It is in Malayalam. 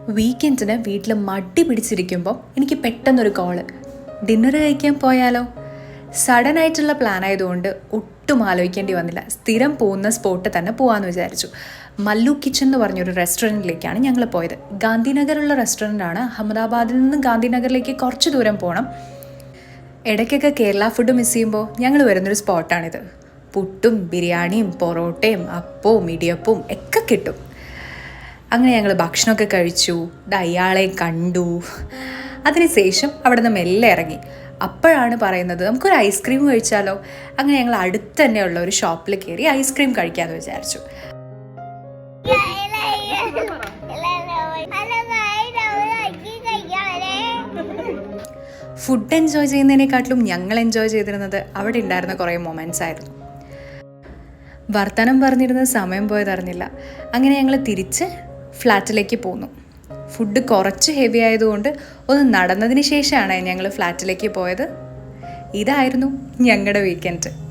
വീക്കെൻഡിന് വീട്ടിൽ മടി പിടിച്ചിരിക്കുമ്പോൾ എനിക്ക് പെട്ടെന്നൊരു കോള്, ഡിന്നർ കഴിക്കാൻ പോയാലോ? സഡൻ ആയിട്ടുള്ള പ്ലാൻ ആയതുകൊണ്ട് ഒട്ടും ആലോചിക്കേണ്ടി വന്നില്ല. സ്ഥിരം പോകുന്ന സ്പോട്ട് തന്നെ പോകാമെന്ന് വിചാരിച്ചു. മല്ലു കിച്ചൺ എന്ന് പറഞ്ഞൊരു റെസ്റ്റോറൻറ്റിലേക്കാണ് ഞങ്ങൾ പോയത്. ഗാന്ധിനഗറുള്ള റെസ്റ്റോറൻ്റാണ്. അഹമ്മദാബാദിൽ നിന്ന് ഗാന്ധിനഗറിലേക്ക് കുറച്ച് ദൂരം പോകണം. ഇടയ്ക്കൊക്കെ കേരള ഫുഡ് മിസ് ചെയ്യുമ്പോൾ ഞങ്ങൾ വരുന്നൊരു സ്പോട്ടാണിത്. പുട്ടും ബിരിയാണിയും പൊറോട്ടയും അപ്പവും ഇടിയപ്പവും ഒക്കെ കിട്ടും. അങ്ങനെ ഞങ്ങൾ ഭക്ഷണമൊക്കെ കഴിച്ചു, അയാളെ കണ്ടു. അതിനുശേഷം അവിടെ നിന്ന് മെല്ലെ ഇറങ്ങി. അപ്പോഴാണ് പറയുന്നത് നമുക്കൊരു ഐസ്ക്രീം കഴിച്ചാലോ. അങ്ങനെ ഞങ്ങൾ അടുത്ത് തന്നെയുള്ള ഒരു ഷോപ്പിൽ കയറി ഐസ്ക്രീം കഴിക്കാമെന്ന് വിചാരിച്ചു. ഫുഡ് എൻജോയ് ചെയ്യുന്നതിനെക്കാട്ടിലും ഞങ്ങൾ എൻജോയ് ചെയ്തിരുന്നത് അവിടെ ഉണ്ടായിരുന്ന കുറേ മൊമെൻറ്റ്സ് ആയിരുന്നു. വർത്തമാനം പറഞ്ഞിരുന്ന സമയം പോയതറിഞ്ഞില്ല. അങ്ങനെ ഞങ്ങൾ തിരിച്ച് ഫ്ലാറ്റിലേക്ക് പോന്നു. ഫുഡ് കുറച്ച് ഹെവി ആയതുകൊണ്ട് ഒന്ന് നടന്നതിന് ശേഷമാണ് ഞങ്ങൾ ഫ്ലാറ്റിലേക്ക് പോയത്. ഇതായിരുന്നു ഞങ്ങളുടെ വീക്കെൻഡ്.